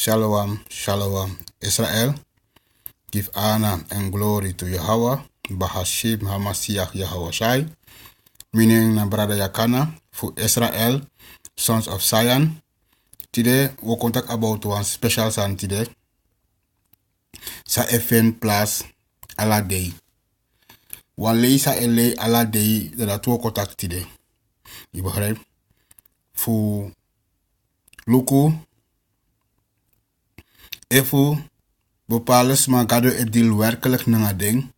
Shalom, shalom. Israel, give honor and glory to Yahweh, Bahashim Hamashiach Yahweh Shai, meaning na brother Yakana, for Israel, sons of Zion. Today, we will talk about one special son today. Sa FN plus ala day. Wan lei sa ele ala day dat we contact today. Je begrijpt? Voor Luku, Efu, bepaalde maar gado het deal werkelijk na ding.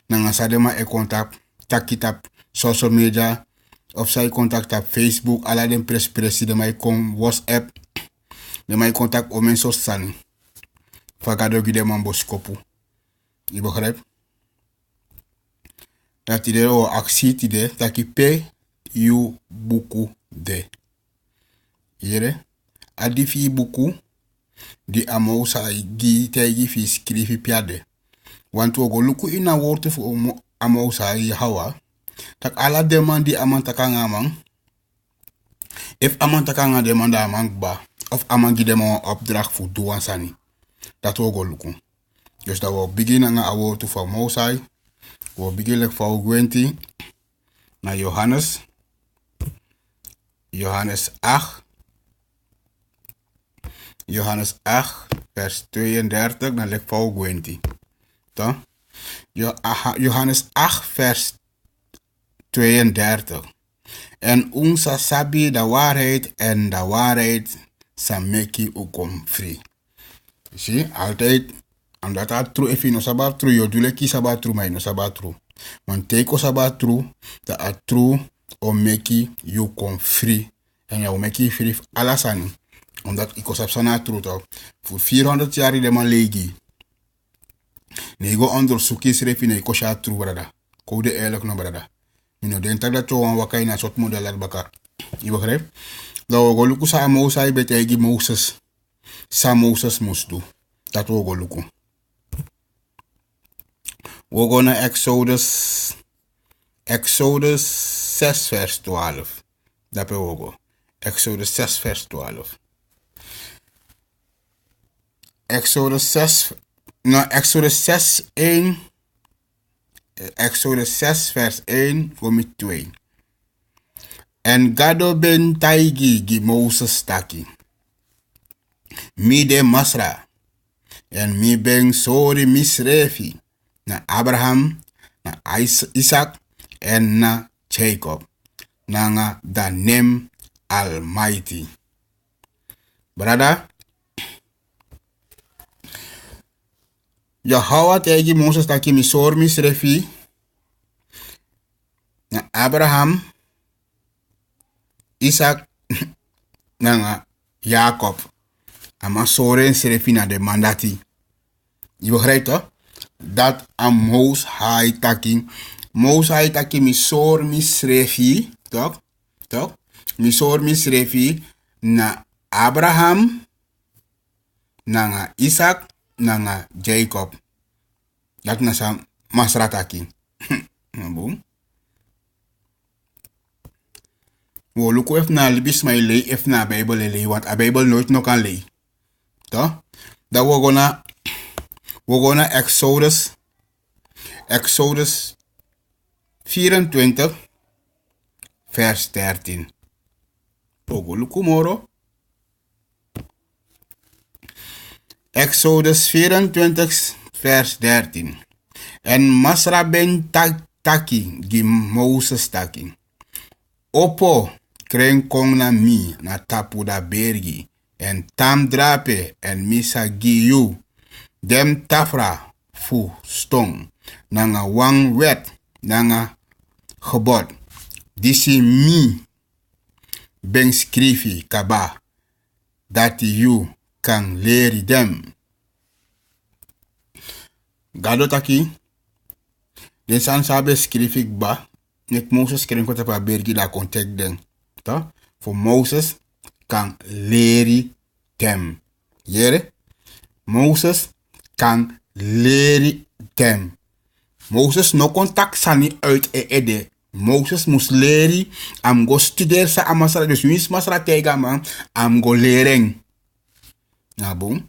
Na sadema e contact takitap social media of zij contact op Facebook, ala den presi de mij kom WhatsApp, de mij contact o men so sani. Fagado gide man boskopu. Je begrijpt? Dat idee o actie idee takipe you buku de. Jere? Adifi buku di amousa gi tegi fi skrifi piade. Want we go luku ina woord voor amousa hawa. Tak ala demandi amantakanga man. If amantakanga demanda amangba. Of amangi demo opdracht voor doan sani. Dat we go luku. Dus dat we beginnen aan woord voor Mosai. We beginnen voor Gwenti. Na Johannes. Johannes 8. Johannes 8, vers 32, dan leg voor Gwenti. Dan? Johannes 8, vers 32. En onze sabi de waarheid en de waarheid sameki ukom free. Zie, altijd, omdat dat true even no sabat true, yo dule ki sabat true, maar no sabat true. Want teko sabat true, dat a true o meki you come free. En jou meki free alasani. Omdat ik was op zo'n true voor 400 jaar de man legi. Nego onderzoek is refi ne kosha true brada. Code eerlijk no brada. Mino dentak dat zo aan wakai na soort model uit bakar. Je begrijpt? Dat we go luku sa Mosai betegi Moses. Sa Moses moest doen. Dat we go luku. We gaan naar Exodus 6 vers 12. Dat we go. Exodus 6 vers 12. Exodus 6 1. Exodus 6 vers 1 voor 2. En gado ben taigi gi Moses taki. Mi de Masra. En mi ben sori misrefi. Na Abraham, na Isaac en na Jacob. Na the name Almighty. Brother. Yahweh tegi Moses taki misor misrefi na Abraham, Isaac, na Jacob. Ama soren srefi na de mandati. Je begrijpt toch? Dat am Most High taki. Most High taki misor misrefi, toch? Toch? Misor misrefi na Abraham, na Isaac, na Jacob. Dat na sa masrataki. Boom. We luku ef na libis my lei ef na Bible lei, want a Bible nooit no kan lei. Toch? Dat we gonna Exodus 24 vers 13. Ogo luku moro. Exodus 24 vers 13. En Masra ben taki gi Moses taki. Opo kren kong na mi na tapu da bergi. En tam drape en misa gi you. Dem tafra fu stong. Nanga wang wet nanga gebod. Disi mi ben skrifi kaba. Dat you kan leri dem. Gado taki. Den san sabe skrifik ba. Nek Moses kren kota pa bergi da contact den. Ta? Voor Moses kan leri dem. Jere? Moses kan leri dem. Moses no contact sani uit ede. Moses moest leren. Am go studeer sa amasra. Dus wins masra tega man. Am go leren. Na boom.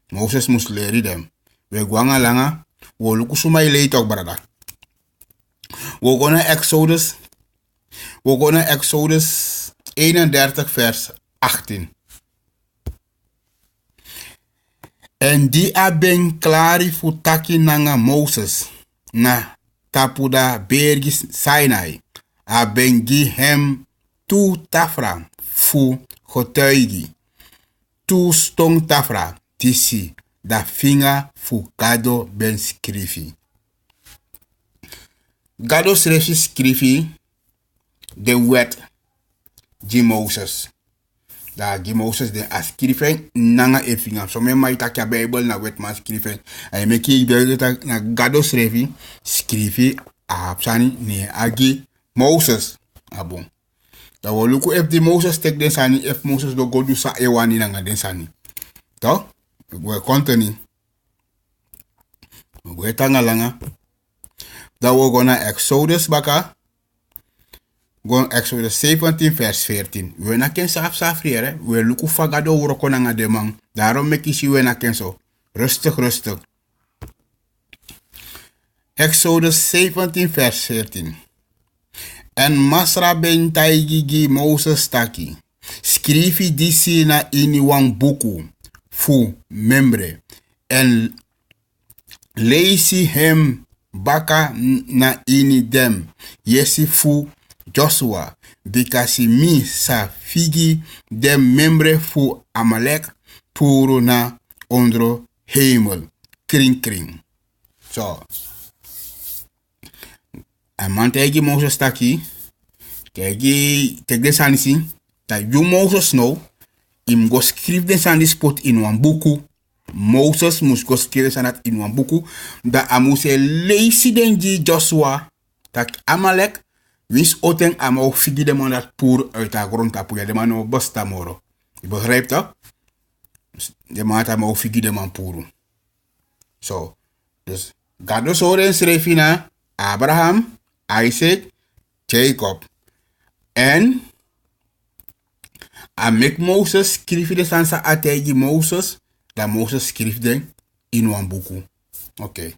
Moses moest leren them. We gwanga langa. We luku suma ilei tok brada. We gonna Exodus. We gonna Exodus 31 vers 18. En die aben klari futaki nanga Moses na tapuda bergis Sinai. Aben gi hem tu tafra fu getuigi. Tu stong tafra tisi da finga fu gado ben skrifi. Gado schreef skrifi de wet di Moses. Da gi Moses de a skrifen nanga e finga. So me mai tak ya Bible na wet man skrifen. Ay me ki de na gado schreef skrifi a psani ne agi Moses. Abon. Da wo luku if di Moses tek den sani if Moses do go do sa ewani nanga den sani. To? We konteni. We tanga langa. Da wo gonna Exodus baka. Gon Exodus 17 vers 14. We na ken saf riere. We luku fagado wuroko nanga de man. Daarom meki si we na ken so. Rustig. Exodus 17 vers 14. En Masra ben taigigi Moses taki. Skrifi disi na ini wang buku. Fu membre. En leisi hem baka na ini dem. Yesi fu Joshua. Bikasi mi sa figi dem membre fu Amalek. Puro na ondro hemel. Kring. So. En man tegi Moses taki. Tegi de sanisi. Dat you Moses no. Im go skrif den san spot in wan buku. Moses moest go skrif sanat in wan buku. Da amuse leisi den di Joshua. Tak Amalek. Wins oten amau figi de man dat poer uit de grond tapu. Ja, de man no basta moro. Je begrijpt dat? De man had amau figi de man poer. So. Dus. Gado soren schreef na Abraham. Isaac, Jacob. En a make Moses schreef de sansa ategi Moses. Da Moses schreef den in wan buku. Oké.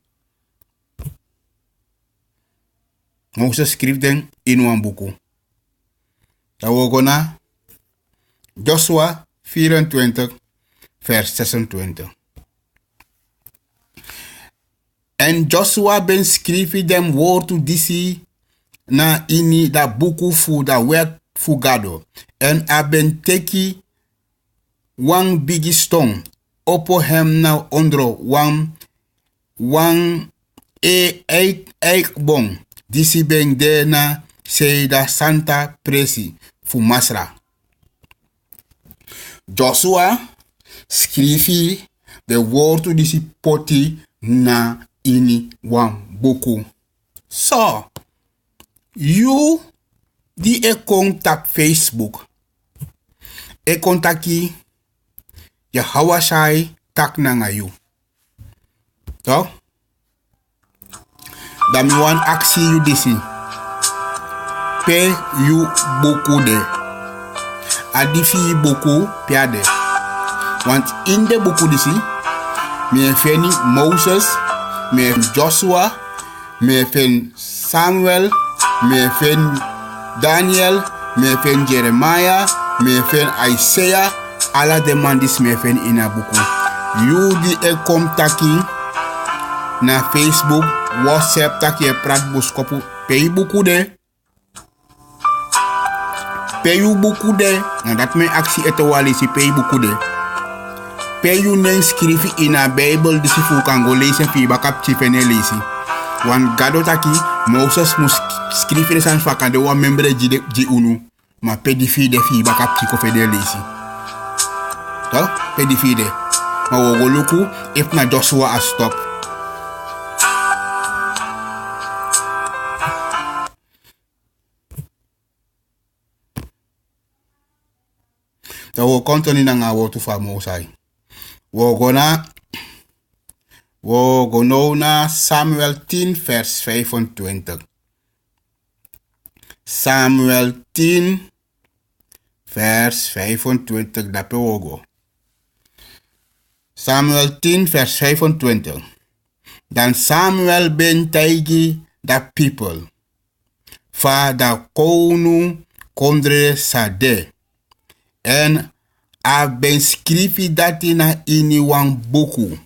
Moses schreef den in wan buku. Da we gonna Joshua 24 vers 26. En Joshua ben skrifi dem woord disi na ini da buku fu da wet fu gado. En a ben teki wang bigi stone. Opo hem na ondro wang eik bon. Disi ben de na seida santa presi fu Masra. Joshua skrifi de woord disi poti na ini wan buku. So, you di e contact Facebook. E contacti ya hawasai tak nanga you. So, dan mi wan aksi you disi. Pay you buku de. Adifi buku piade. Want in de buku disi, mi feni Moses, me Joshua, me fen Samuel, me fen Daniel, me fen Jeremiah, me fen Isaiah, ala de mandis me fen in a buku. You di e kom taki na Facebook, WhatsApp taki e prat buskopu, pay buku de. Pay you buku de. En dat me aksi ete wali si pay buku de. Pay you nen skrifi in a Bible disi fu kan go lezen fi bakap chifene lesi. Wan gado taki Moses mus skrifi de san fakande wa membre ji unu. Ma pe di fi de fi bakap chiko fede lesi. To? Pe di fi de. Ma wogo luku if na Joshua a stop. Da wo kontoni na nga wo tu fa Mosai. We gaan naar Samuel 10 vers 25. Samuel 10 vers 25. Dat we go. Samuel 10 vers 25. Dan Samuel ben taigi da people. Fa da konu kondre sade. En a ben skrifi dati na ini wan buku.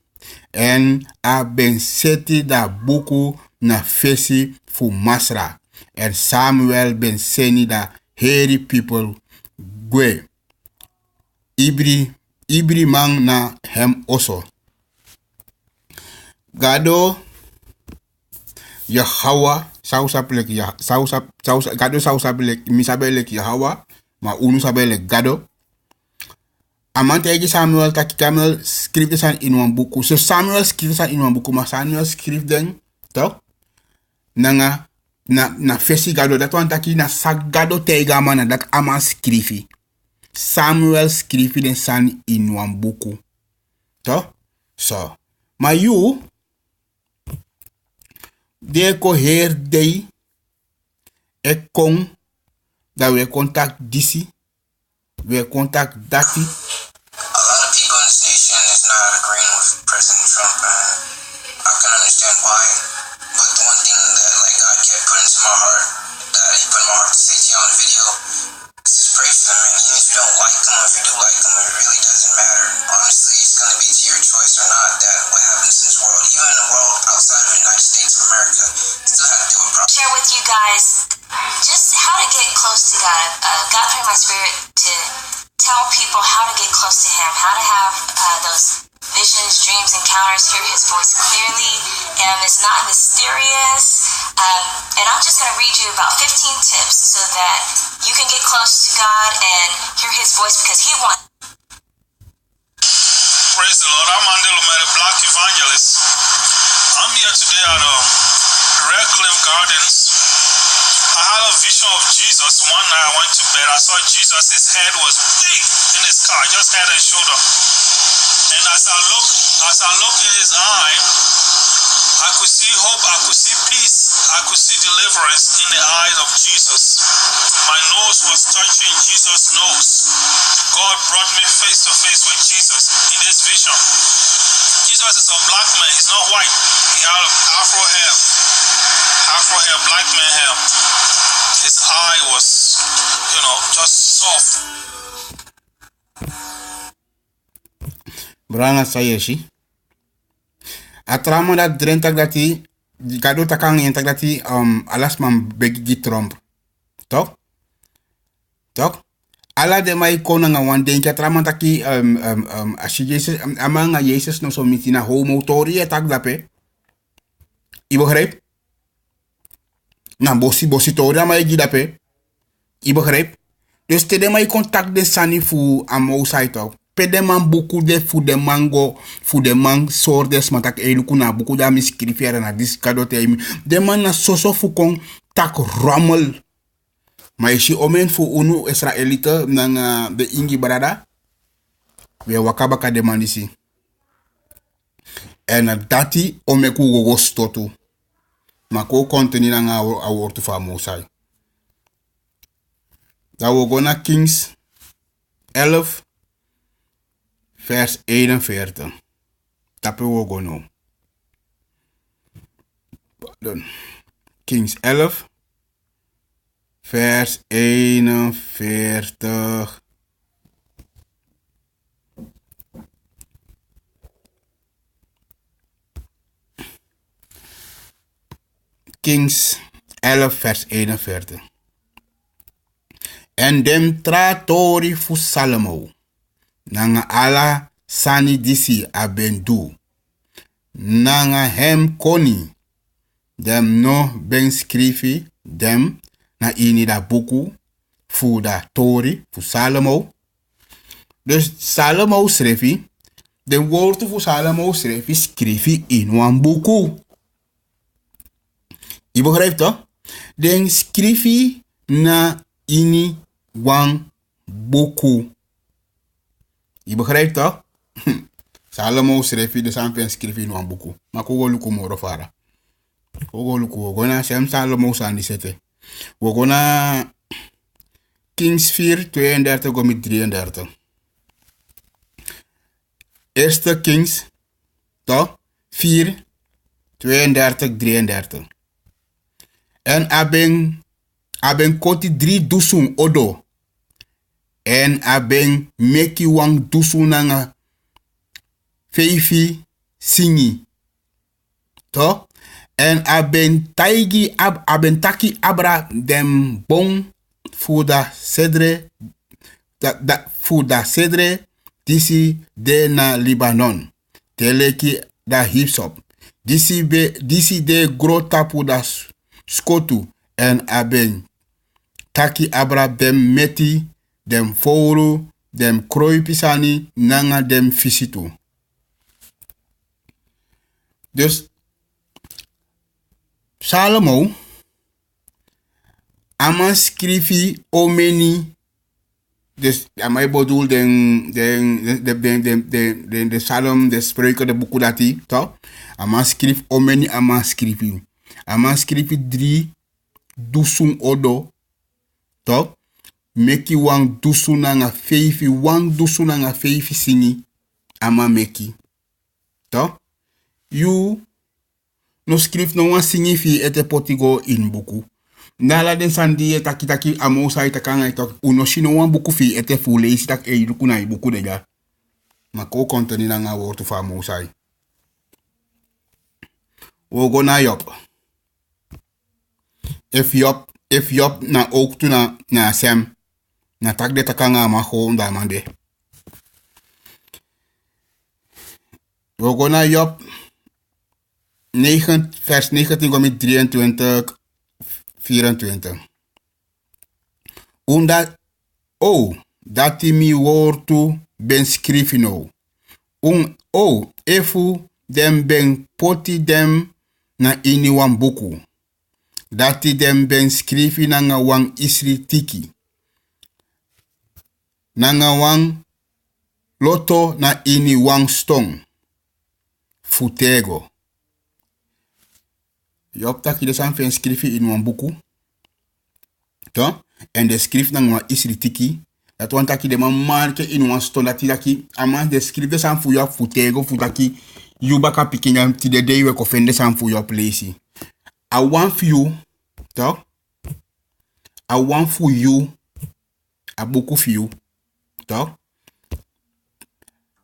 En a ben seti da buku na fesi fu masra. En Samuel ben seni da heri people gwe. Ibri man na hem oso. Gado Yahawa sausapelek ya sausap gado sausapelek misabelek Yahawa ma unu sabelek gado. Amante egi Samuel taki Samuel schreef san in een boek. So Samuel schreef san in een boek, maar Samuel schreef den toch? Nanga na fesi gado dat wan taki na sagado tega mana dat ama schreefi. Samuel schreef den san in een boek. Toch? So. Maar you de ko her dei e kon da we contact disi we contact dati. A lot of people in this nation is not agreeing with President Trump, and I can understand why. But the one thing that God kept putting to my heart, that He put in my heart to say to you on the video, is just pray for them. And even if you don't like them, or if you do like them, it really doesn't matter. Honestly, it's going to be to your choice or not that what happens in this world, even in the world outside of the United States of America, still have to do with problems. Share with you guys just how to get close to God. God put in my spirit to tell people how to get close to Him, how to have those visions, dreams, encounters, hear His voice clearly, and it's not mysterious. And I'm just going to read you about 15 tips so that you can get close to God and hear His voice because He wants. Praise the Lord. I'm Andelo Mere, Black Evangelist. I'm here today at Red Cliff Gardens. I had a vision of Jesus. One night I went to bed. I saw Jesus. His head was big in his car, just head and shoulder. And as I look in his eye, I could see hope. I could see peace. I could see deliverance in the eyes of Jesus. My nose was touching Jesus' nose. God brought me face to face with Jesus in this vision. Jesus is a black man. He's not white. He had afro hair, black man hair. His eye was, just soft. Brana sayeshi. Atrama dat drentak dati gado takang yentak dati alas man begi Trump. Toch? Ala de mai kona nga wan denki atrama taki asi Jesus amanga Jesus no so mitina homo tori etak dape. Ibo begrijp? Na bosi tori ama egi dape. Ibo begrijp? Dus te de mai contact de sani fu amo saito. Pede man buku de fu de mango fu de man sordes matak eluku na buku da miskrifere na dis kadote imi. De man na soso fu kon tak rommel. Maar is je omen voor unu Israëlieten nang de ingi brada? We wakabaka de mandisi. En dati omeku gogo stotu. Maar ko konteni nang a wortu fa mosai. Da we go naar Kings 11 vers 41. Tape we go no. Pardon. Kings 11 vers 41. Kings 11 vers 41. En dem tratori fu Salomo. Nanga ala sani disi abendu. Nanga hem koni. Dem no ben skrifi dem na ini da buku fu da tori fu Salomo. Dus Salomo schreef de woorden fu Salomo schreef in een buku. Je begrijpt toch? Den schreef na ini wan buku. Je begrijpt toch? Salomo schreef de sampen schreef in een buku. Maar kogo luku moro fara. Kogo luku gona sem Salomo sandi sete. We gaan naar Kings 4, 32 met 33. Eerste Kings, toch? 4, 32, 33. En aben koti 3 dusun odo. En aben meki wang dusun nanga feifi singi. Toch? En aben taki abra dem bon fuda cedre fuda cedre disi de na Libanon. Teleki da hipsop. Disi de grota puda skotu en aben taki abra dem meti dem fouru dem kroipisani nanga dem fisitu. Dus Salomo ama skrifi omeni. Dus amai bedoel de Salom, de spreuken, de boeken dat hij, toch? Ama skrif omeni ama skrifi. Ama skrifi 3 dusun odo, toch? Meki wang dusun nanga feifi, wang dusun nanga feifi singi, ama meki. Toch? You no skrif no wan singi fi ete potigo in buku. Nala den sandi taki amosa itakanga itak uno shino wan buku fi ete fule isi tak e yuku na ibuku deja. Mako kontoni na nga wotu fa amosa. Wogo na Job. If Job na ook tu na Sem. Na tak de takanga ma gewoon da mande. Wogo na Job 9 vers 19 kom 23 24. Dat mi wortu ben skrifino. Efu dem ben poti dem na ini wan buku. Dati dem ben skrifi nanga wan isri tiki. Nanga wan loto na ini wan stong. Futego. Job taki de san fen skrifi in wan buku. To? En de skrif nang wan isri tiki. Dat wan taki de man marke in wan stone dat taki. Ama de skrif de san fu Job futego futaki. Yubaka pikinga ti de day we kofende san fu Job lesi. I want for you. To? I want for you. A buku for you. To?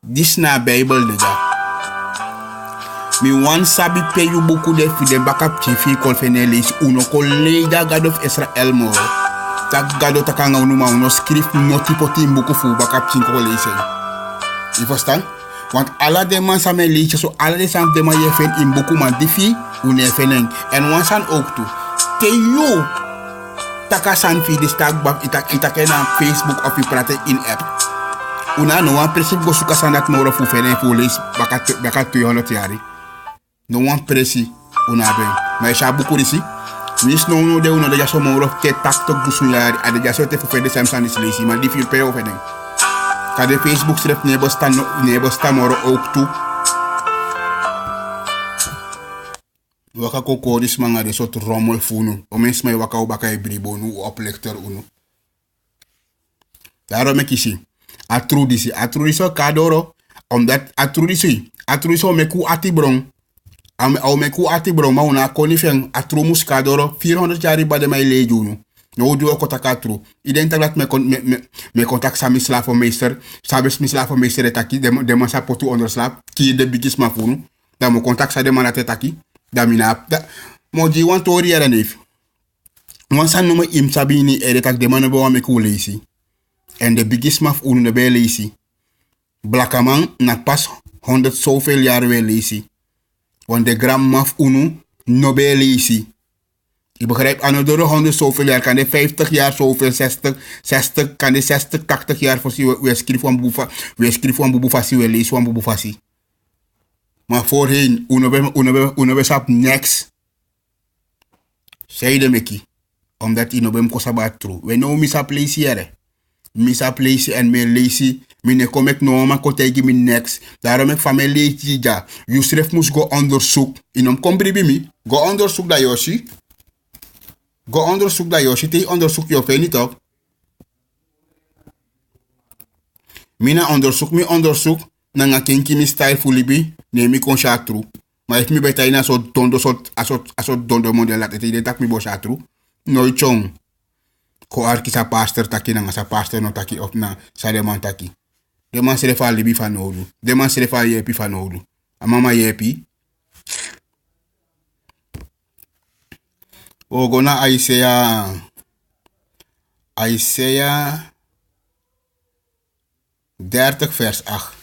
This na Bible de da. Mi wan sabi pe yu buku de fi de bakap chifi konfenelis uno kolega God of Israel mo. Tak gado takanga unuma uno skrif noti poti buku fu bakap chin kolese. You understand? Want alla de man sa me liedje so alla de sam de man je fen in buku man difi une feneng. En wan san ook tu. Te yo taka san fi de stag bak itake na Facebook of i prate in app. Una no wan presip go suka san dat moro fu fenen fu lees bakat 200 jari. No one presi una ben. Maar je buku disi. Nis no de uno de jaso moro te taktok busunyari. Ade jaso te fufede samsan is lesi. Maar die viel pe overding. Kade Facebook strep nebo sta moro ook toe. Waka koko dis manga de soort rommel funu. Omens mij waka ubaka bribo nu oplector unu. Daarom ik zie. Atrudisi kadoro. Omdat atrudisi meku atibrong. Au meku atibrong ma una konifeng atrumus kadoro 400 jari bade mai lejunu. No duo kota katru. Identa dat me contact sa mislaafmeester. Sabes mislaafmeester etaki de man sa potu onderslaap. Ki de bigis ma funu. Da mo contact sa de man ataki. Da mina mo ji want to riera nef. Wan san no me im sabini eretak de man bo me ku lesi. En de bigis ma funu de be lesi. Blakaman na pas 100 zoveel jaar we lesi. Want de gram maf unu nobel lesi. Je begrijpt, aan de 100 zoveel jaar kan de 50 jaar zoveel, 60 kan de 60, 80 jaar voorzien. We schrijven van boebufasi, we lezen van boebufasi. Maar voorheen, unobem sap niks. Zeide meki. Omdat inobem kosabat tru. We nou misa place here. Misa place en me lesi. Mine kom ik no ma kotegi min next. Daarom ik van mijn leedje ja. Je schrijft moest go onderzoek. Inom kom bribi mi. Go onderzoek dat Yoshi. Go onderzoek dat Yoshi. Te onderzoek je of niet op. Mina onderzoek. nanga kenki mi style fulibi, ne mi kon chatru. Maar if mi beta ina so dondo so dondo model laat ete ide tak mi bo chatru. No chong. Ko arki sa pastor taki nanga sa pastor no taki op na sa deman taki. Deman serefa libi fanolu. Deman serefa yepi fanolu. Amama yepi. Ogona Isaiah 30 vers 8.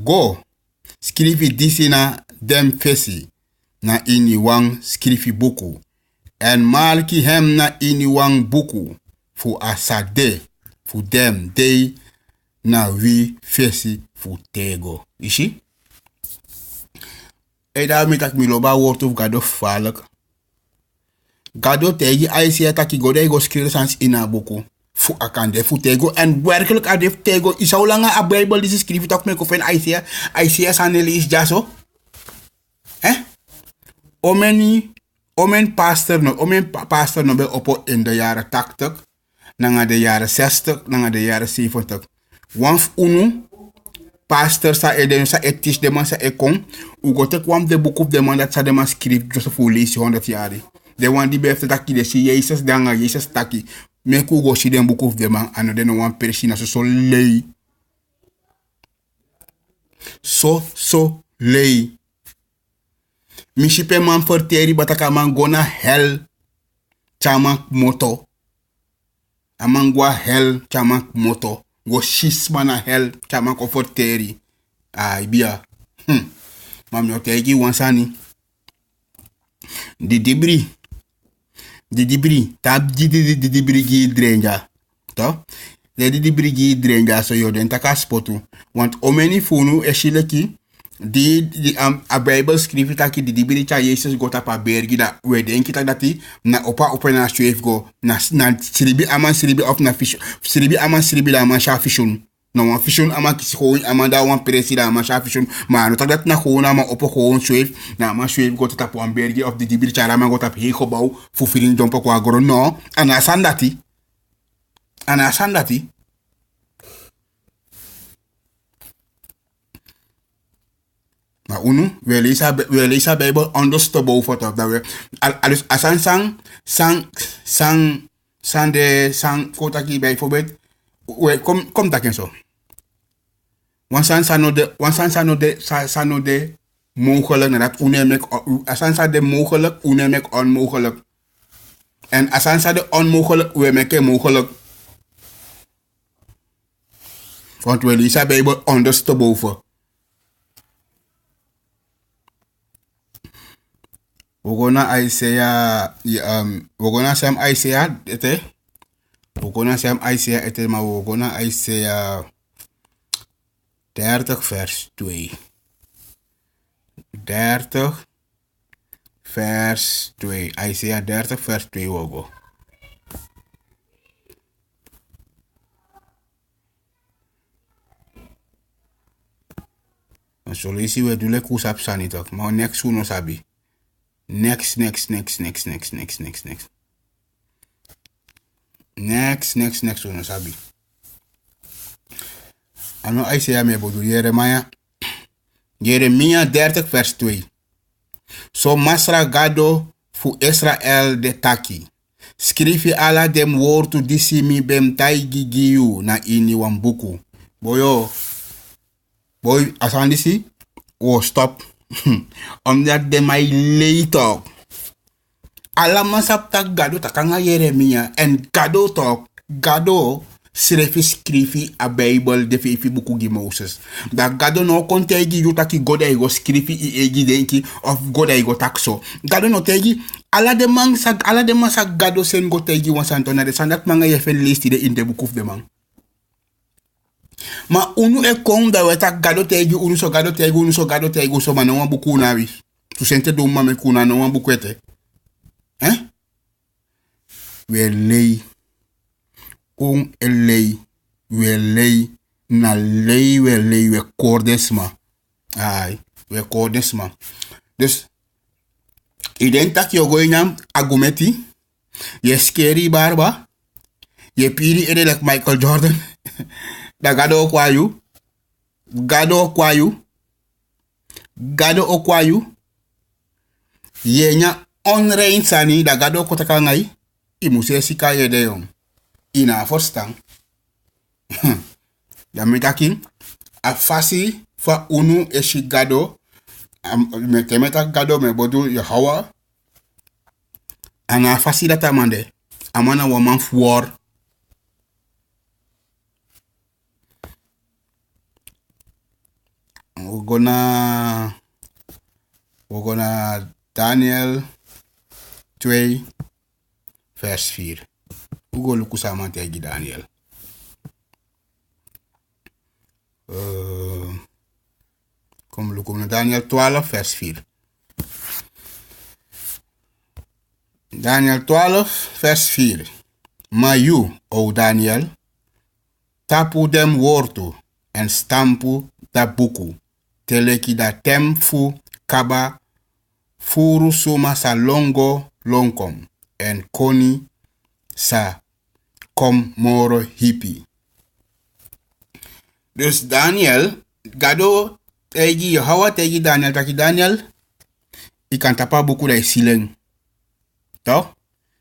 Go. Scrivi disi na dem fesi. Na ini wang scrivi buku. En malki hem na ini wang buku. Fu asade. Fu dem dei. Na wi fesi fu tego. Ishi? E daarmee dat mi loba woord of gado falak. Gado tegi Isaiah taki gode go skriven sans ina buku. Fu akande fu tego. En werkelijk adef tego. Is hoe lang a Bijbel die schrijft ook met of Isaiah. Isaiah saneli is jaso. Omen pastor no be opo in de jaren 80. Nanga de jaren 60. Nanga de jaren 70. Wanf unu. Pastor sa teach de man sa kon. U go tek wam de boek of de man dat sa de man schrijft. Just voor lees 100 jaar. De wan die beft taki de si Jezus danga Jezus taki. Mek u go si den boek of de man. Ano de no wan persina so lei. So lei. Mishipe man verteri bataka man gona hell. Chama moto. Amangwa hell chama moto. Go shisma na hell chama ko verteri. Bia. Mam yo tegi wansani. Di dibri. Tab di dibri gi drenja. To? De dibri gi drenja so yo den taka spotu. Want omeni funu eshileki. A Bijbel schrijft dat die dibri cha Jezus gota pa bergi da we denki tak dati na opa na schweef go na sribi of na fish sribi da aman sha fishun no wan fishun ama kisi gewoon ama da wan presi da aman sha fishun maar no tak dat na gewoon ama opa gewoon schweef na aman schweef gota ta po bergi of die dibri cha ama gota pe gebouw fu firin dompo kwa goro no ana sandati maar unu, we lezen Bijbel onderste boven tot dat we dus asan sang kotaki bijvoorbeeld kom dat en zo. Want san de mogelijk na dat unemek asan de mogelijk unemek onmogelijk. En asan de onmogelijk we maken mogelijk. Want we lezen Bijbel onderste boven. Wogona Isaiah wogona sam Isaiah ete maar wogona Isaiah 30 vers 2 Isaiah 30 vers 2 wogo so lesi we dule kusap sanitok maar next uno sabi. Next. Next uno sabi. Ano Isaiah me bodu Jeremia 30 vers 2. So masra gado fu Israel de taki. Skrifi ala dem woord disi mi bem taigi giu na ini wambuku. Boy asan disi? Oh stop. Omdat de mij leetok. Alama sapta gado takanga Jeremia en gado tok. Gado skrifi a Bijbel de fifi buku gi Moses. Da gado no kon tegi yutaki goda igo skrifi i egi denki of goda igo takso. Gado no tegi ala de man sa gado sen go tegi wansantona de sandat manga yefen listi de in de book of de man. Ma unu e kon da weta gado tegi unu so ma no wan buku na wi. Tu sente do mame kuna no wan buku ete. We lei we kordesma. We kordesma. Dus identak yo goinam agumeti. Ye skeri barba. Ye piri ere like Michael Jordan. Da gado kwayu. Gado kwayu. Gado okwayu. Yenya onrein sani da gado kotaka ngai. Imuse sika ye de yong. Ina forstang. Da mitaki. A fasi fa unu eshi gado. Me temeta gado me bodu ya hawa. Anga fasi data mande. Amana waman fuor. We're gonna Daniel 2 vers 4. Ugo luku sama tegi Daniel. Kom luku na Daniel 12 vers 4. Daniel 12 vers 4. Maar you, o Daniel, tapu dem wortu en stampu da buku. Teleki da tem fu kaba furu suma sa longo longkom en koni sa kom moro hippie. Dus Daniel, gado tegi hawa tegi Daniel taki Daniel, ikan tapa buku da sileng. Toch?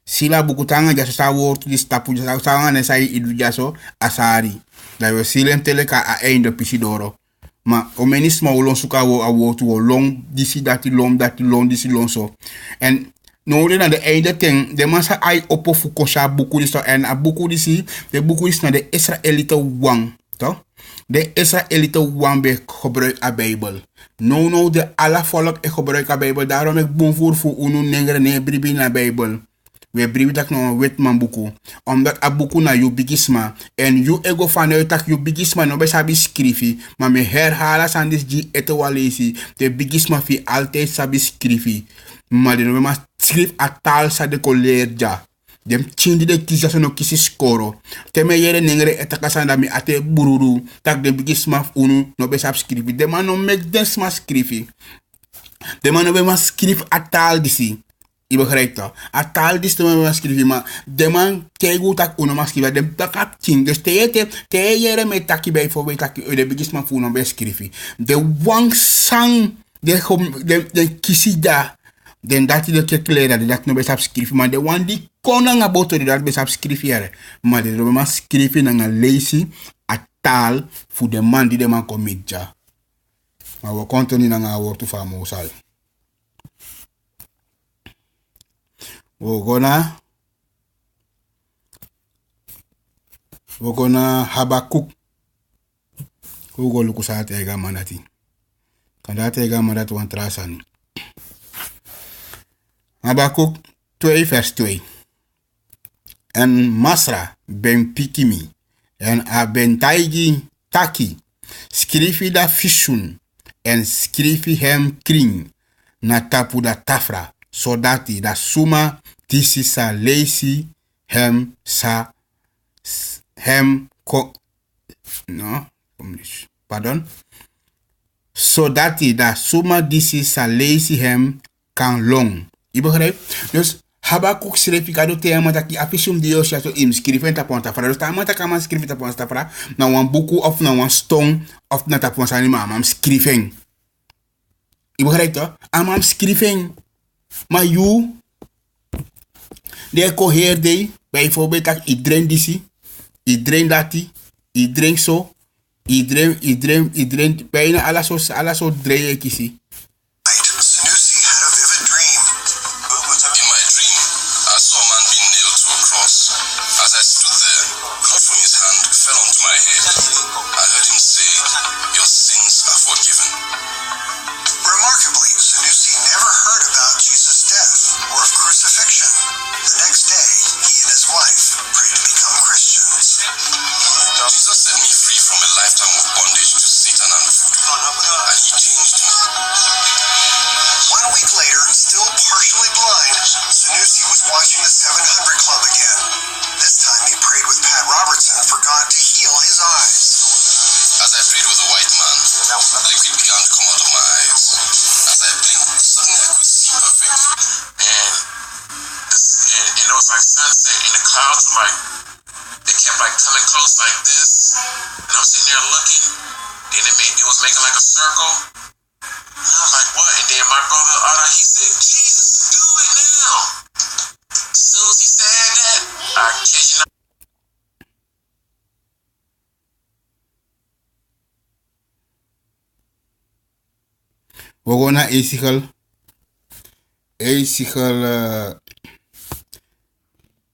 Sila buku tanga jaso sa woord di stapu jaso sa ne sai idu jaso asari. Da we silem teleka a einde pisidoro. Ma omenisma ulon suka wo awotu wo long disi dati long disi long so. En no na de einde ting de masa ai opo fukosha buku diso en a buku disi de buku is na de Israelite wang. Toch? De Israelite wang be gebruik a Bijbel. No de alla volk e gebruik a Bijbel. Daarom ik boem voor unu nengre ne bribi na Bijbel. We bribi tak no wet man buku. Omdat a buku na you bigisma. En you ego vanuit tak you bigisma no sabi skrifi. Maar me herhalen san dis ji eto walesi. De bigisma fi altijd sabi skrifi. Maar de no ma skrif a taal sa de koleerja. Dem chindi de kisa so no kisi skoro. Teme yere nengre etakasanda mi ate bururu. Tak de bigisma unu no sab skrifi. De man no make den sma skrifi. De man no ma skrif a taal disi. Je begrijpt dat. A taal die te maar schrijven, maar de man keigo tak uno maar schrijven. De tak ting. Dus te jere met taki bijvoorbeeld taki de bigisma voor een beschrijven. De wang sang de kisida. Den dat die de kleren dat no besap schrijven, maar de wan die konan aboto die dat besap schrijven. Maar de maar schrijven na leesi a taal voor de man die de man komidja. Maar we continuen na woord van Mosal. We're gonna Habakuk. Hugo lukusa tega manati. Kanda tega manat wan trasan. Habakuk 2 vers 2. En Masra ben pikimi. En a ben taigi taki. Skrifi da fishun. En skrifi hem kring. Na tapu da tafra. Sodati da suma. Disi sa leisi hem sa hem ko no pardon sodati da suma disi sa leisi hem kan long. Je begrijpt? Dus Habakuk schreef ik aan het maar dat ik affichum Dios ja zo im schrijven ta ponta fra. Dus ta maar kan man schrijven ta ponta fra. Na wan buku of na wan stone of na ta ponta ni mam schrijven. Je begrijpt toch? Amam schrijven. Maar you de coheer de bijvoorbeeld dat iedereen disi, iedereen dati, iedereen zo, iedereen bijna alles zo draaien kisi. Sanusi had a vivid dream. In my dream, I saw a man being nailed to a cross. As I stood there, blood from his hand fell onto my head. I heard him say, "Your sins are forgiven." Remarkably, Sanusi never heard about Jesus' death or of crucifixion. The next day, he and his wife prayed to become Christians. Jesus set me free from a lifetime of bondage to Satan and voodoo, and he changed me. 1 week later, still partially blind, Sanusi was watching the 700 Club again. This time he prayed with Pat Robertson for God to heal his eyes. As I prayed with the white man, liquid began to come out of my eyes. As I blinked, suddenly I could see perfectly. And it was like sunset, and the clouds were like, like coming close like this, and I'm sitting there looking. Then it was making like a circle. And I was like, what? And then my brother Otto, he said, Jesus, do it now. As soon as he said that, I kid you not. We gaan naar Ezekiel.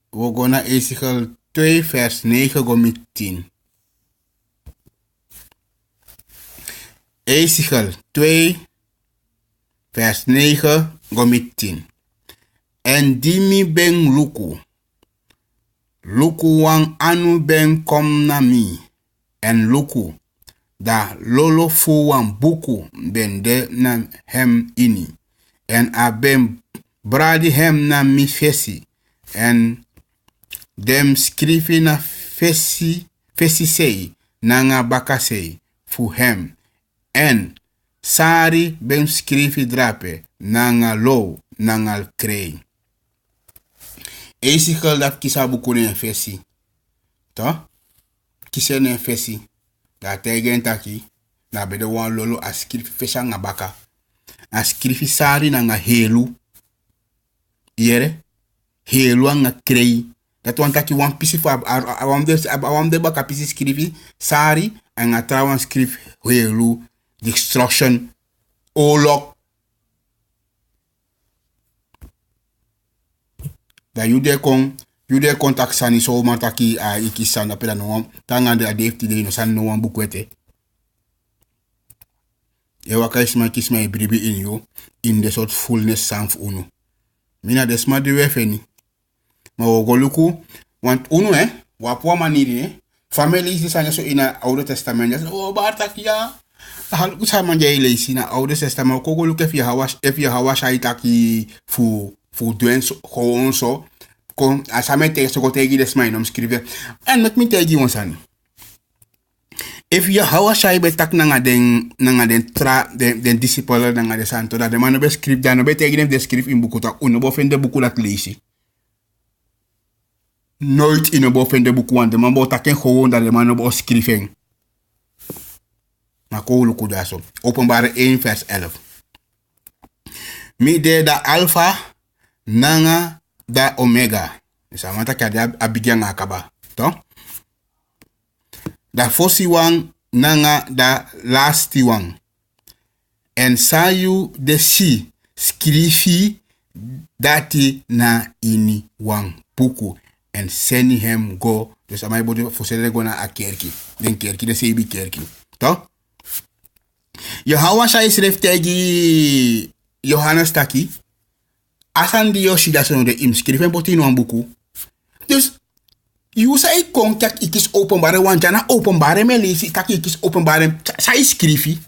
We gaan naar Ezekiel 2 vers 9 tot 10. Ezekiel 2 vers 9 tot 10. En dimi ben luku. Luku wang anu ben kom na mi. En luku. Da lolo fu wan buku ben de na hem ini. En a ben bradi hem na mi fesi. En dem skrifi na fesi sei na nga baka sei fu hem. En sari ben skrifi drape na nga low na nga krei. Ezekiel dat kisa buku ne fesi. To? Kise ne fesi. Da tegen taki na bede wan lolo a skrifi fesha nga baka. A skrifi sari na nga helu. Yere? Helu nga krei. Dat wan taki wan pisi fa awam de baka pisi skrifi sari en nga tra wan skrifi helu. Destruction. Oorlog. Da jude kon tak sani so mataki a ikisan da pela no tanga de adefti de no san no wan bukwete. E waka isma kisma ibribi in yo in the sort fullness sanf unu. Mina desma de wefeni. Ma wogoluku want unu wapwa maniri family is sanya so ina Oude Testament. Oh bartak ya. Hal usama jay isi na Oude Testament ko goluke if you hawash itaki fu duen gewoon so kon asame te so ko tegi des my nom skrive en met me tegi wonsan if you hawash ai betak nanga den den disciple nanga de santo da de mano be script da no be tegi dem de script in buku ta uno bo fende buku lat leisi nooit in bo fende buku wan de man bo taken gewoon da de mano bo skriven ma ko lu kudaso Openbaring 1 vers 11 mi de da alpha nanga da omega. Samanta kada abigang akaba. To? Da fosi wang nanga da lasti wang. En sayu de si skrifi dati na ini wang puku. En seni hem go. Dus amai bode fosele go na a kerki. Den kerki de sebi kerki. To? Yahweh sai schreef tegen Johannes taki. Asan di yoshi da sono de im skriven potino an buku. Dus you say contact ikis openbare wan jana openbare me lesi taki ikis openbare sai skrifi.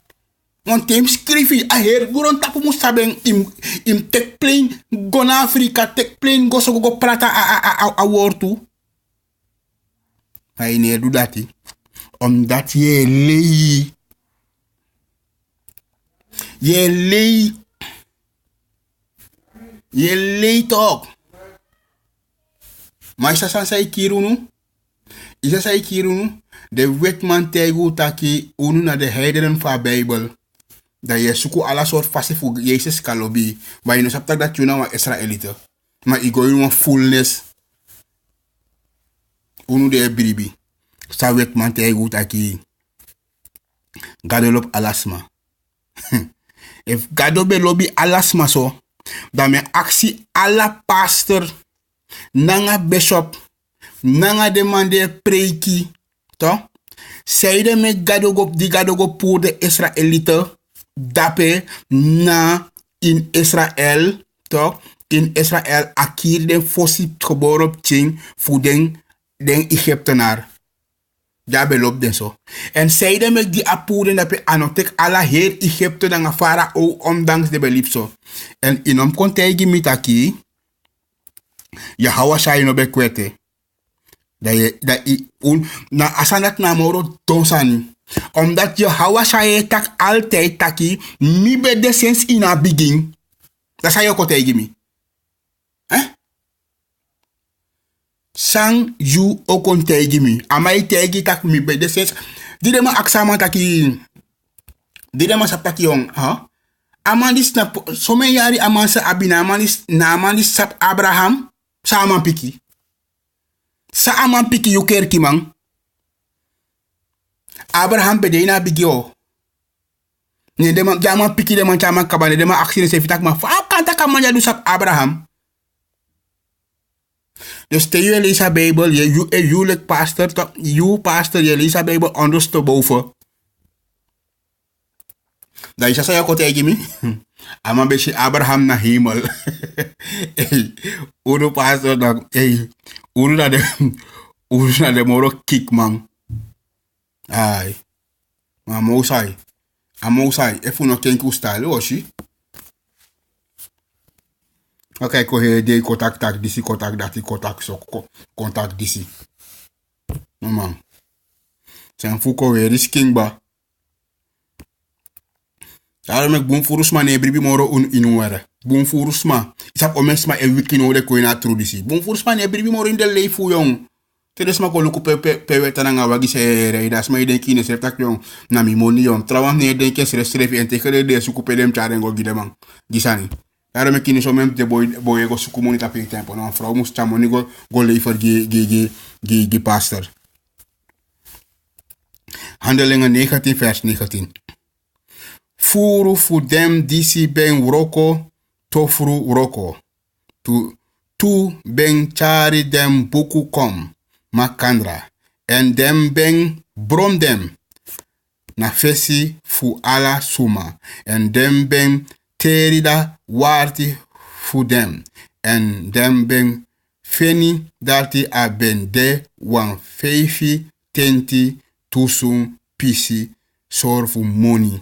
Want tem skrifi a her guron tapu musaben im tek plane go na Afrika tek plane go so go prata a wortu. Hij neer doet dat omdat je lei. Je lei toch. Maar isa san sai kirunu. Isa sai kirunu. De wetman tegu taki unu na de heidenen van Bijbel. Dat je suku alla soort fase voor Jezus kalobi. Maar je no saptak dat je nou Israëlite. Maar ik gooi een fullness. Unu de bribi. Sa wetman tegu taki. Gadelop alasma. If gado be lobby alasma so. Dan me actie alla pastor. Nanga bishop. Nanga demande preiki. To? Zeiden me gado go pour de Israëlite. Dape na in Israël. To? In Israël akir den fossi geboren op ching. Voor den Egyptenaar. Ja, belop den zo. En zeiden me die apuren dat je anotek alla heer Egypte dan een farao ondanks de belief zo. En in om kontegi mitaki. Je hawa shai no bekwete. Dat je na asanat na moro donsani. Omdat je hawa shai tak altijd taki. Mi be de sens in a begin. Dat zei je kontegi mi. sang you okon tegi mi. Amai tegi tak mi be de sense. Dide ma aksama taki. Dide ma sap taki yong. Ha? Amandis na somen yari amansa abina amandis sap Abraham sa aman piki. Sa aman piki you ker kimang. Abraham pe de ina bigi o. Ne de man jama piki de man chama kabane de man aksine se fitak ma fa kanta kamanja du sap Abraham. Dus te je lees haar Bijbel, je like pastor, you pastor, je lees haar Bijbel ondersteboven. Dat is zo je kote egimi. Ama beetje Abraham na hemel. Hey, uru pastor dan, hey, uru na de moro kick man. Ai, maar Mosai, even nog geen koestijl, hoor je? Oké, kohe de contact disi contact dati contact so contact disi. No man. Zijn fuko weer is king ba. Daarom ik boom furus man e bribi moro un inuere. Boom furus ma. Isap omens ma e wiki no de koina tru disi. Boom furus man e bribi moro in de leifu jong. Tedes ma ko luku pe wetana nga wagi se reidas ma iden kine se tak jong na mi moni jong. Trouwens ne den kes restrefi en tekere de suku pedem charengo gidemang. Gisani. Daarom ik in zo met de boy go su comunità per tempo. No, vrouw moest chamoni go lever gi pastor. Handelingen 19 vers 19. Furu fu dem disi ben roko tofru roko. Tu ben chari dem buku kom makandra. En dem ben brom dem. Na fesi fu ala suma. En dem ben terida waarti fu dem. En dem ben feni dati a ben de wan feifi tenti tusum pisi sorfu money.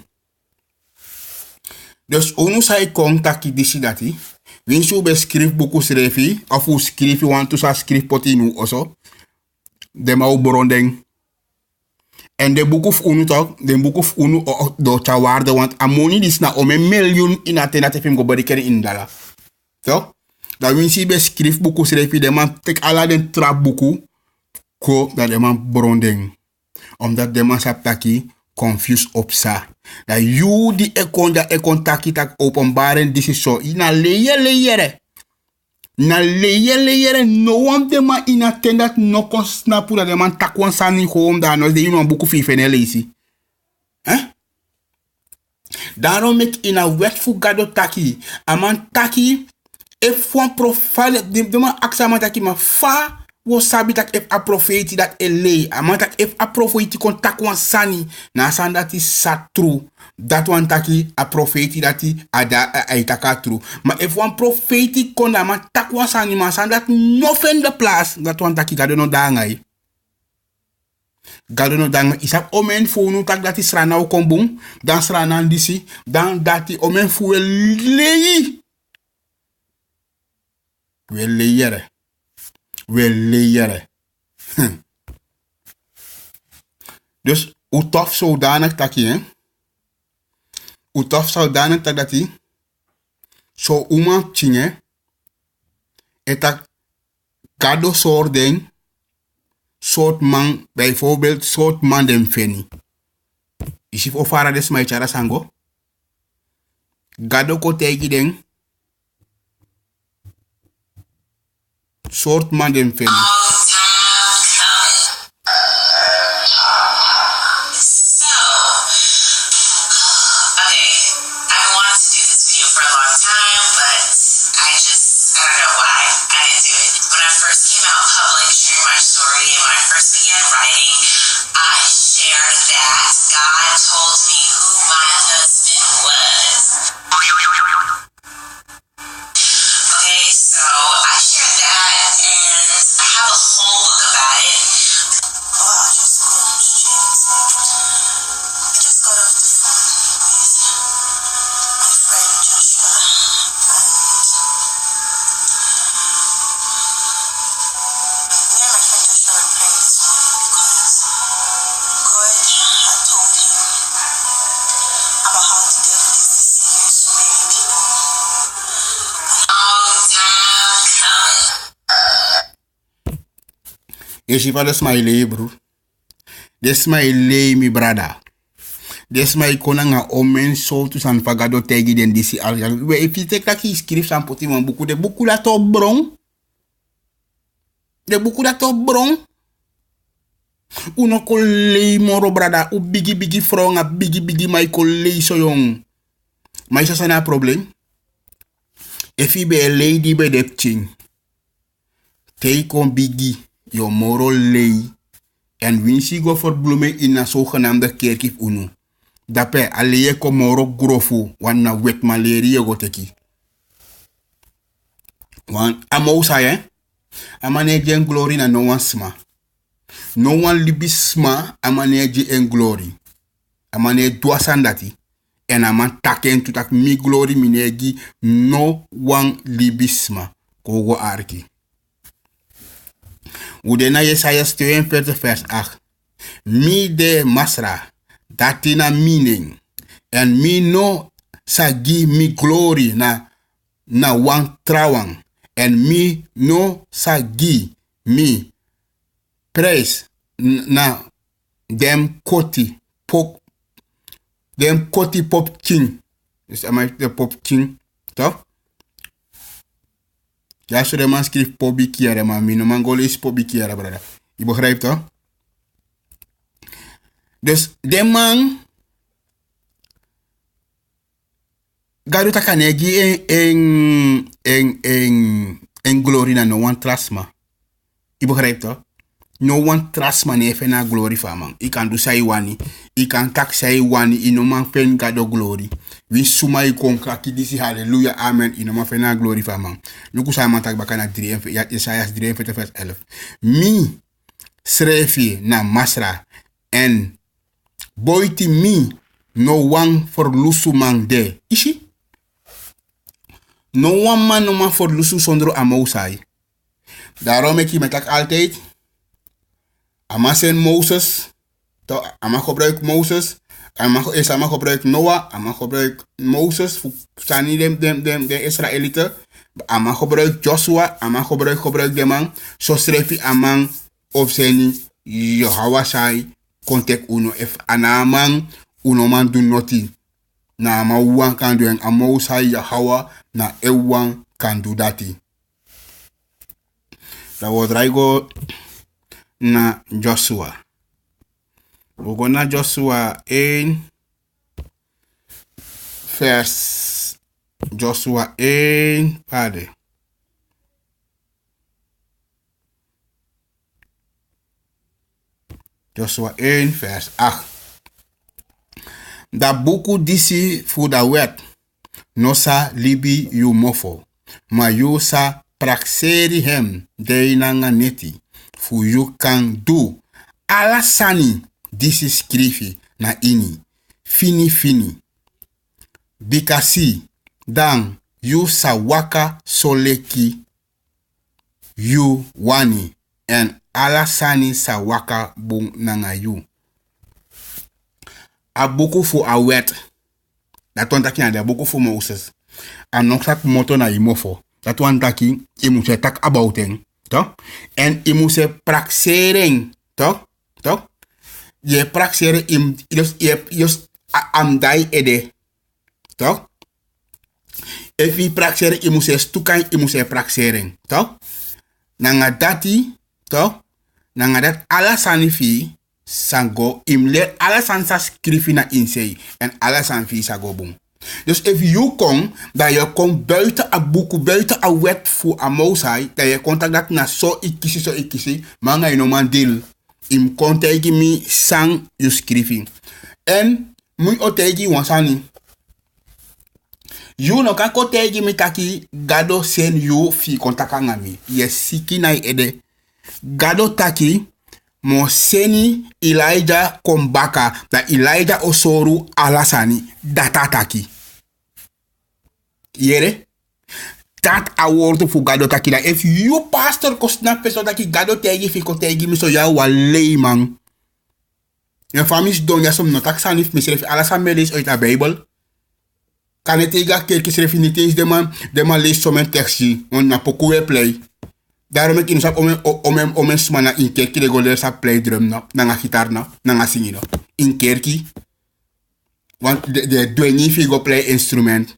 Dus onu sai contacti disi dati. Winsu be skrif buku srefi. Of u skrifi wan tu sa skrif potinu oso. De mau borondeng. En de boek of unu toch, de boek of unu do chawarde, want amoni dis na ome miljoen in atena film go barikere in dala. Toch? Dat win si be skrif boek schrijven, de man tek ala den trap boek ko dat de man bronding. Omdat de man saptaki confused op sa. Dat you die ekon taki tak openbaren dis is zo. Ina leyere. Na leyere no one de man inattend no kon snapu dat de man takwan sani home daar no de you no boek fife ne lazy. Daarom ik in een wet voor gado taki. Aman taki if one profile de man aksa man taki ma fa wo sabi tak if a profeti dat ele. Aman tak if a profeti kon takwan sani na san dat is satru. Dat one taki a profeti dati a itaka true. Maar if one profeti kon da man takwa sani man san dat nothing de plaats. Dat one taki gado no dangai. Gado no danga isap omen fonu tak dati srana o kombung. Dan srana disi. Dan dati omen fu leyi. We leyere. Dus hoe tof zodanig taki hè. Hoe tof zodanig tak dati. So uma chinge. Etak gado soorden. Soort man, bijvoorbeeld soort man den feni. Isif ofara des mai chara sango. Gado ko tegi den. Soort man den feni. Esse vai desmailei, bro. Desmailei, mi brada. Desmailei konanga omen soltu san fagado tegi den disi al. If you take that escrever san poti man buku. De buku dat op bron. De buku dat op bron. Uno kolei moro brada. U bigi fronga. Bigi mai kolei so yong. Maar is dat een probleem? If you be a lady by the ching, take on biggie, your moral lay, en winsi go voor bloemen in een zogenaamde kerkif unu. Dape, alleen kom moro grofu, wan na wet malaria go teki. Wan, amousa amaneje en glory na no one sma. No one libis sma, amaneje en glory. Amane dwasandati. En aman taken to tak mi glory minegi no one libisma kogo arki. Udena Jesaja 42 vers 8. Mi de masra datina meaning en mi no sagi mi glory na one trawang en mi no sagi mi praise na dem koti pok dem koti pop king. Dus amai de pop king. Toch? Ja, zo de man schrijft pobi kiara, maar mijn mangol is pobi kiara, brada. Je begrijpt toch? Dus de man gadu takanegi en glory na no one trust ma. Je begrijpt toch? No one trust man even na glory fa man. I kan do say wani. I kan tak say wani. I no man fen gado glory. We suma I kon kaki disi hallelujah amen. I no man fen na glory fa man. Luku sa man tak baka na 3 Isaiah 43 vers 11. Mi srefi na masra en boiti mi no one for lusu man de. Ishi? No one man no man for lusu sondro amousai. Daarom ik met tak altijd. Ama zijn Mozes, ama gebruik Mozes, ama gebruik Noah, ama gebruik Mozes, voor de Israëlieten, ama gebruik Joshua, ama gebruik de man, zo schrijf je aman of zijn Jehovah sai, contact uno, if anaman, uno man do noti, na ama uwan kan doen, ama sai Jehovah, na ewan kan do dati. Dat wordt rijgo na Joshua. We gaan naar Joshua 1 vers Joshua 1 pardon. Joshua 1 vers 8. Da buku disi voor de wet nosa libi yu mofo, maar yu sa praxeri hem deinanga neti. Fu you kan do alasani disi skrifi na ini fini bikasi dan you sawaka soleki you wani en alasani sawaka bung nanga you abuku fu awet dat wan taki na de abuku fu Moses anoksak moto na imofo dat wan taki imu tak abouten. Toch? En je moet ze praxeren. Toch? Je praxeren in just amdai ede. Toch? If je praxeren, je moet ze stukan, je moet ze praxeren. Toch? Nanga dati, toch? Nanga dat alasan fi sango imle alasan sa skrifi na insei en alasan fi sago boom. Dus if you kom, dat je komt buiten een boek, buiten een wet voor een mousai, dat je contact dat na zo ikisi, maar ga je no man deal. In contact me sang je schrijving. En moet je otegi wansani. You no kan contact me taki gado sen you fi contact ngami. Ye siki na ede. Gado taki mo seni Elijah kombaka da Elijah osoru alasani data taki. Yere dat award fu gado taki da if you pastor kosna peso taki gado tegi fi ko tegi mi so ya wale man. En famis don ya som no tak sanif mi seref alasan melis uit a Bible. Kan het ega kerk seref niet eens de man leest som en tekstje on na pokoe play. Daarom ik in om een smana in kerkie de goler sa play drum no, nanga gitaar no, nanga singing no. In kerkie. Want de dwengi figo play instrument.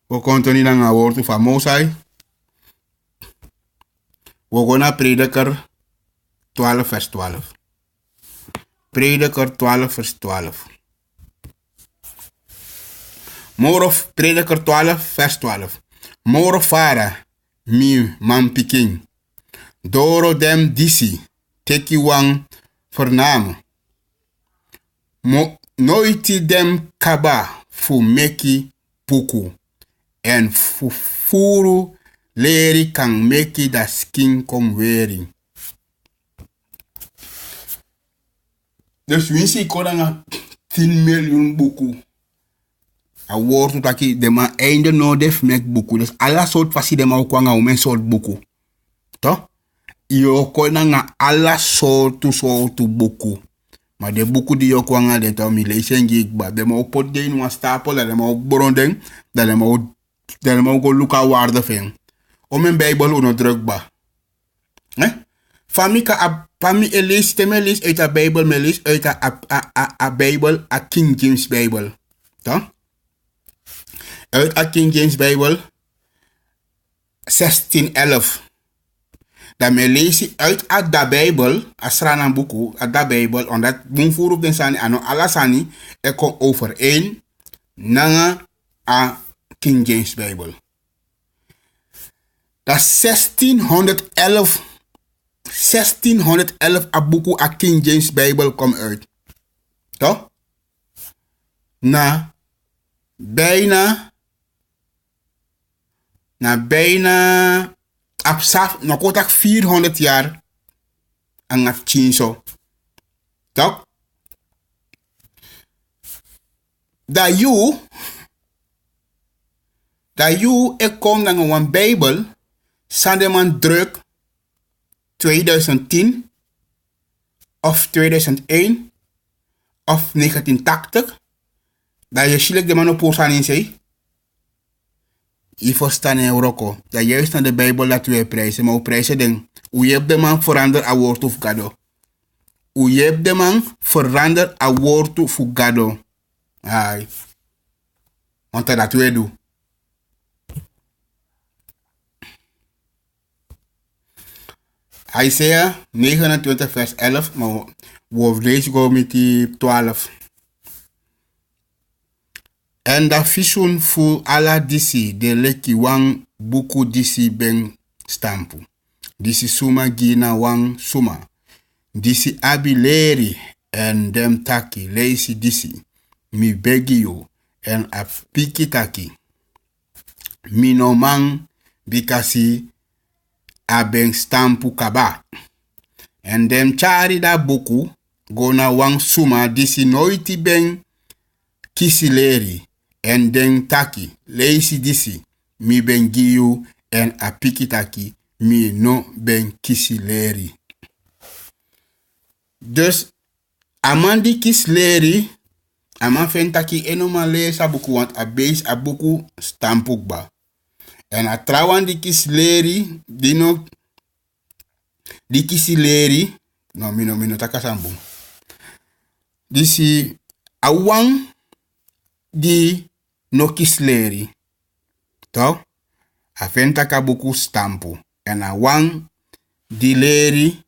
We continuen naar het woord van Mosai. We gaan naar Prediker 12 vers 12. Prediker 12 vers 12. Prediker 12 vers 12. Moro fara mi man piking. Doro dem disi. Teki wang vername. Noiti dem kaba fu meki puku. En furu leri kan meki da skin kom wering. Dus winsi kodanga 10 miljoen buku. A woord dat ik de man einde nodig met buku. Dus alla soort fasi de man ook wanga om een soort buku. Toch? Yo kodanga alla soortu buku. Maar de buku die yo kwanga de to mi lezen gikba. De man pot de in een stapel. De man ook bronden. De man ook luka waarde vind. Om een bijbel uno drukba. Fami lees teme lees uit de bijbel. Me lees uit de bijbel. A King James Bijbel. Toch? Uit de King James Bijbel 16:11. Dat me lees uit de Bijbel, asrana buku, uit de Bijbel, omdat boemvoer op den sani, ano alasani, kom overeen, nanga a King James Bijbel. Dat 1611 a buku a King James Bijbel komt uit. Toch? Na bijna absaf nog kotak 400 jaar aan het chinso. Toch? Dat you ik kom naar een Bijbel, Sandeman druk 2010 of 2001 of 1980. Dat je schilek de man op poos aan in zei. Je verstaan in Europa. Dat juist aan de Bijbel dat we prijzen. Maar we prijzen den. Hoe je hebt de man veranderd aan woord of gado. Hoe je hebt de man veranderd aan woord of gado. Ai. Want dat we doen. Isaiah 29 vers 11. Maar we lezen gewoon met die 12. En da vision fu ala disi de leki wang buku disi ben stampu. Disi suma gina wang suma. Disi abileri en dem taki leisi disi. Mi begi you en apiki taki. Mi no man bikasi aben stampu kaba. En dem chari da buku gona wang suma disi noiti ben kisileri. En den taki, leisi disi, mi ben giyu en apiki taki, mi no ben kisileri. Dus, aman di kisileri, aman fen taki enoman leesa buku, want a base a buku stampukba. En a trawan di kisileri, di kisileri, no, mino takasambu. Disi, awang di no kisleri. Toch? A venta kabuku stampu. En a wang di leri.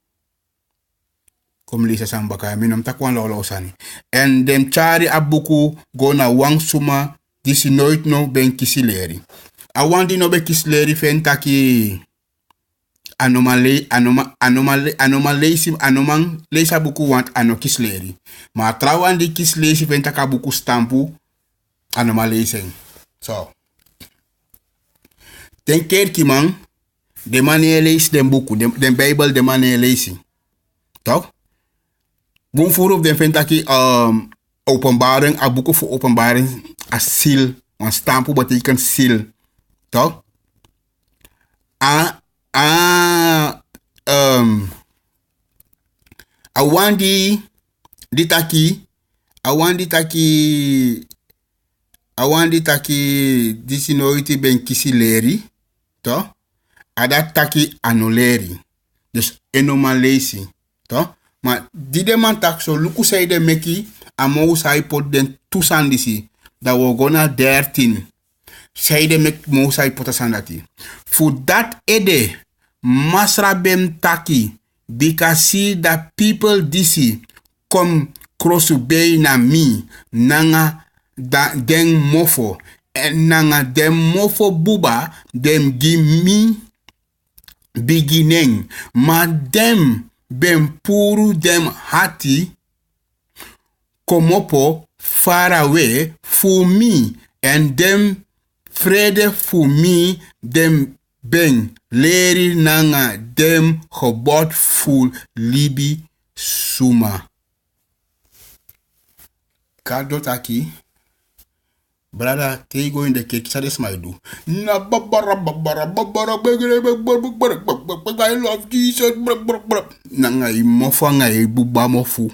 Kom lisa sambaka. Minom takwan lolo sani. En dem chari abuku go na wang suma. Disi nooit no ben kisileri. A wang di no ben kisileri venta ki anoman leisa buku want ano kisleri. Ma trawan di kisleri venta kabuku stampu. Anomalezing. So. Den kerkie man. De manier leest den boek. Den Bijbel de manier lezen. Toch? Boemvoer op den vindt dat openbaring. A boeken voor openbaring. A ziel. Want stampo betekent ziel. Toch? Awandi ditaki awandi taki disi noiti ben kisi leri, to? Ada taki anuleri. Dus enomalesi, to? Maar die de man tak so luku say de meki amo say pot den tusandisi. Dat we gonna 13. Say de mek mo say potasandati. Voor dat ede masra bem taki. Because see that people disi come cross bay na mi nanga da den mofo en nanga den mofo buba dem give me beginning ma dem ben puru dem hati komopo far away for me and dem vrede for me dem ben leri nanga dem gebod full libi suma. Kadot aki. Brada, te go in the cake, sa des my do. Na babara I love Jesus. Nanga I mofa nga I buba mofu.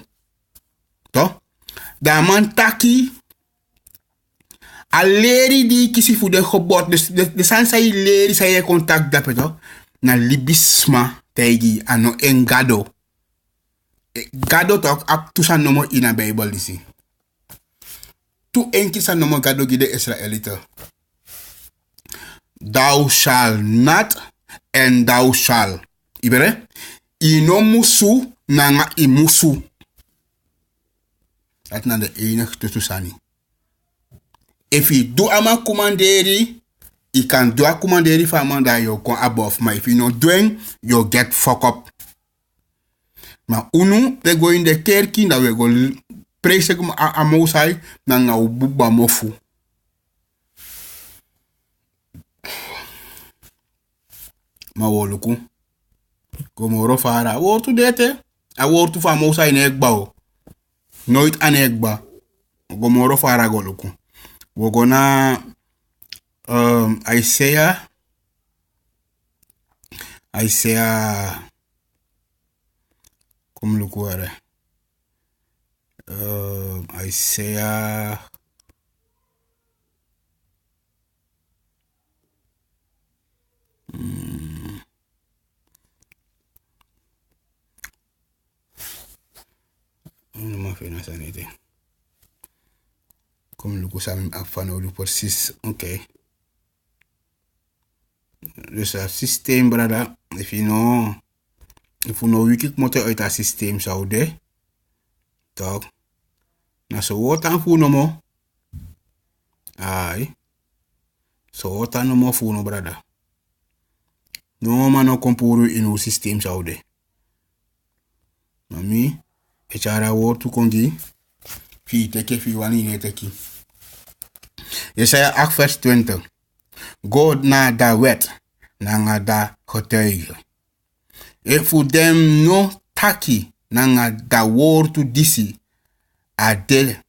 To? Da man taki. A leri di kisi fu de gebod. De san sa I leri sa ye contact dape to. Na libisma tegi ano engado. Gado tok ap tusan nomo ina Bible disi. Tu enki sa nomo gado gide Israelite. Thou shall not and thou shall. Ibere? Ino musu nanga imusu. Dat na de enige tutusani. If you do ama commanderi, you can do a commanderi for man that you go above. Maar if you not doing, you get fuck up. Maar unu, we go in de kerkie, dat we go prijzen a Mosai, dan ga we buba mofu. Maar we luku. Komoro fara. Woortu dete. A woortu van Mosai in ekba. Nooit aan ekba. Komoro fara go luku. We go na Isaiah. Kom luku ware. Isaiah. No ma fena sanite. Kom luku sam afan olu precies. Okay. Dus het systeem, brada. If you know wiki motor uit het systeem zou de. Toch? Na so wat aan voelen mo. Ai. So wat aan mo voelen, brada. No man no compuru in uw systeem zou de. Mami, echara woord tu kongi. Fi teke fi wani ne teki. Jesaja 8 vers 20. God na da wet, nanga da getuige. E voor dem no taki, nanga da woord tu disi, ade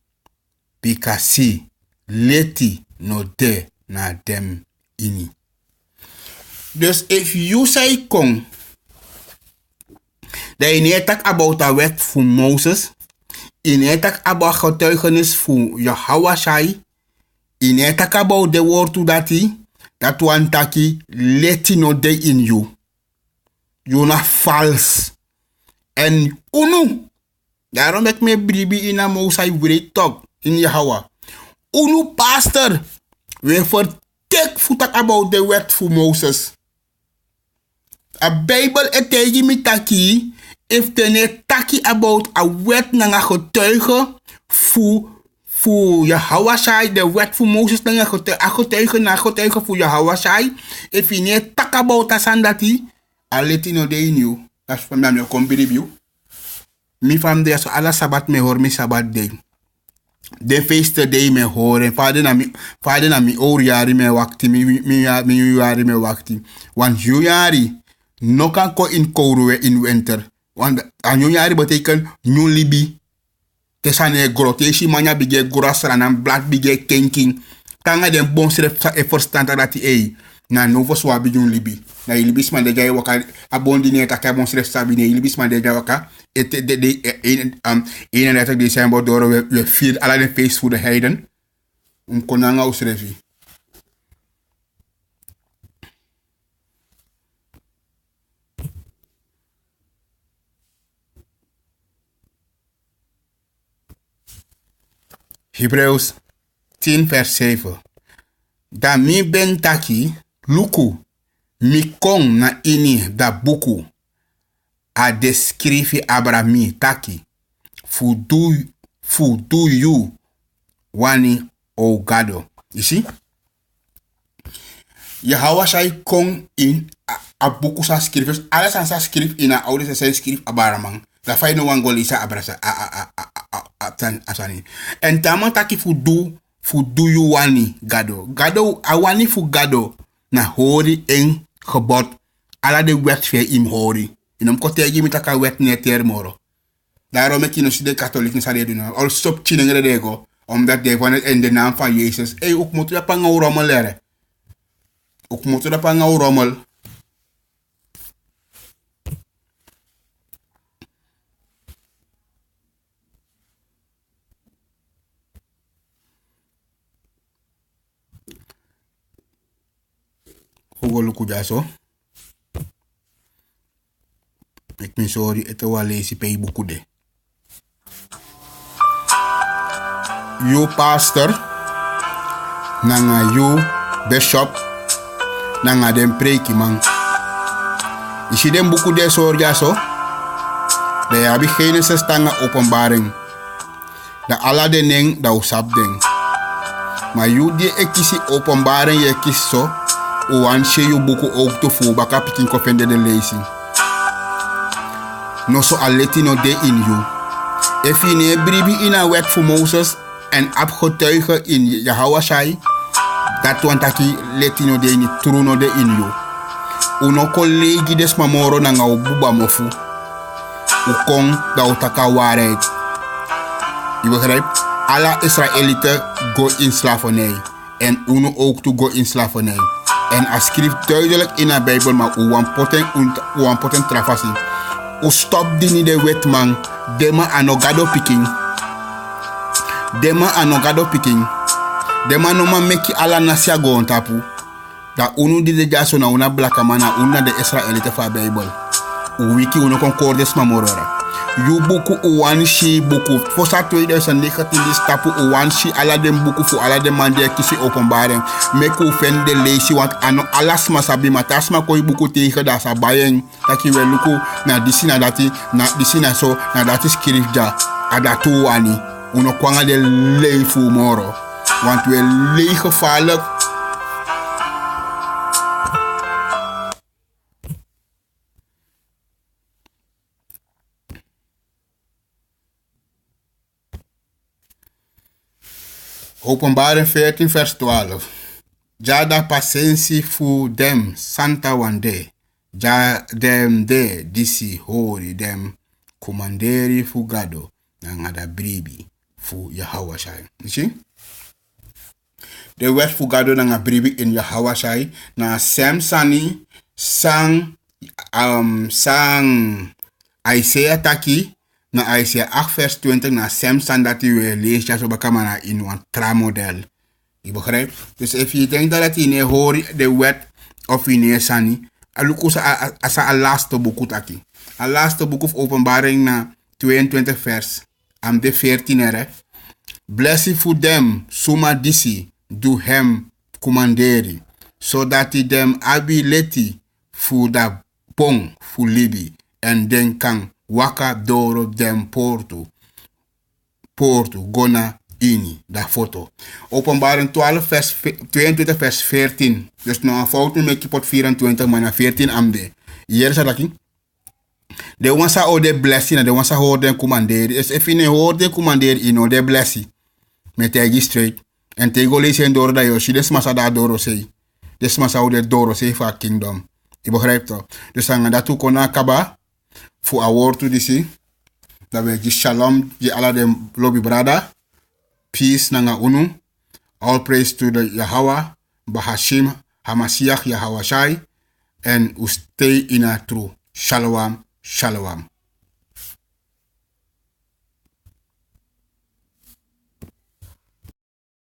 bikasi, leti no de na dem ini. Dus if you say kon, dat je niet tak about a wet voor Moses, je niet tak about getuigenis voor Yahweh, je niet tak about the word to dat one taki leti no de in you. You na false. En unu, daarom dat ik me bribi in a Mosai breed talk in Yahweh. Unu pastor, we vertek futak about the wet voor Moses. A Bible etegi mi taki, if te ne taki about a wet nanga getuige voor Yahweh, de wet voor Moses nanga getuige na getuige voor Yahweh. If je ne tak about asandati, a letino de in you. Dat is van mij een combination. Mi fam de so ala sabat me hoor mi sabat de. De feeste de me hoor en vader na mi oor jari me wakti mi jari me wakti. Want you jari no kan ko in kourwe in winter. Want an you jari betekent new libi. Tesane groteshi manya bige grasra na black bige kenking. Tanga den bon sref sa e verstand dat ei. Na novo swabi jun libi. Na ilibis man de jay waka abondine ta ka bon sref sabi ne ilibis man de jay waka. Het de 31 december door we vier alle de feest voor de heiden. konanga usrevi. Hebrews 10 vers 7. Da mi ben taki, luku, mi kong na ini da buku, a descrevi Abrami taki, fudu you, wani o gado. You see? Yahweh sai kong in a buku sa skrif. Alles aan sa skrif in a oude sa skrif abaramang. Da fai no wangoli sa abrasa asani. En tama taki fudu you wani gado. Gado awani fu gado na hori en gebod. Ala de wet fe im hori. Inom kotegi mi taka wet neter moro. Daarom ik in de katholieken zal doen. Al stop chinengere dego. Omdat de van het in de naam van Jezus. Ook moet je pa ngau rommel leren. Ook moet je pa ngau rommel. Google kujaso. Ik ben sorry, het is wel lezen bij boeken de. You pastor, nanga you bishop, nanga den preki man. Isi den boeken de sorry jaso. De hebben Genesis tanga openbaring. De alla de ning da usap ding. Maar you die ekisi openbaring je kies zo. Oan she you boeken ook te voel baka pikin kopende de lezing. No so aleti no de in you. If je ne bribi in een wet voor Moses en afgetuigen in Yahweh Shai, dat wantaki leti no de in true no de in you. Uno collegi des mamoro na ngau buba mofu. Ukong da utaka waarheid. Je begrijpt? Alle Israëlieten go in slavernij. En uno ook to go in slavernij. En als schrift duidelijk in de Bijbel, maar uwan poten trafasi. U stop dini de wet man. Dema anogado picking. Dema anogado picking. Dema no man meki ala nasia go on tapu. Da unu di de jaso na una blaka mana una de Israelite fa Bijbel. U wiki uno concordes mamorora. You buku uwan shi buku. Fosa 2019 dis tapu uwan shi ala den buku fu ala den mande kisi openbaring. Meku fen de leisi want ano alas masabi matasma koi buku tegen da sa bayeng. Taki we luku na disi na dati na disi na so na dati skrif ja adatu wani. Uno kwanga de lei fu moro. Want we lei gevaarlijk. Openbaring 14 vers 12. Ja da pasensi fu dem santa wande. Ja dem de disi hori dem commanderi fu gado. Nangada bribi fu Yahweh Shai. You see? De wet fu gado nanga bribi in Yahweh Shai. Na sem sani sang Isaiah taki. Na Isaiah 8 vers 20 na Samson dat u leest ja zo bakamana in een tramodel. Je begrijpt? Dus als je denkt dat je niet hoort de wet of je niet sani, alukus asa al laatste boek taki. Al laatste boek of openbaring na 22 vers. Am de 14 er. Blessed for them, suma disi, do hem commanderi, zodat hij dem ability voor da pong voor libi en den kan waka doro dem portu gona ini da foto. Openbaring 12 vers 22 vers 14. Dus nog een fout met je pot 24 maar na 14 amde. Hier is dat de wansa o de blessing de wansa ho de commander. Is if in ho de commander ino de blessing. Met tegi straight. En tego lezen door da yoshi des masa da doro sei. Des masa o de doro sei fa kingdom. Je begrijpt toch? Dus dan dat ook kona kaba. Voor a woord to disi. Dat we die shalom, die alla de lobby brada. Peace nanga unu. All praise to the Yahweh. Bahashim Hamasiach Yahweh Shai. And we stay in a true. Shalom, shalom.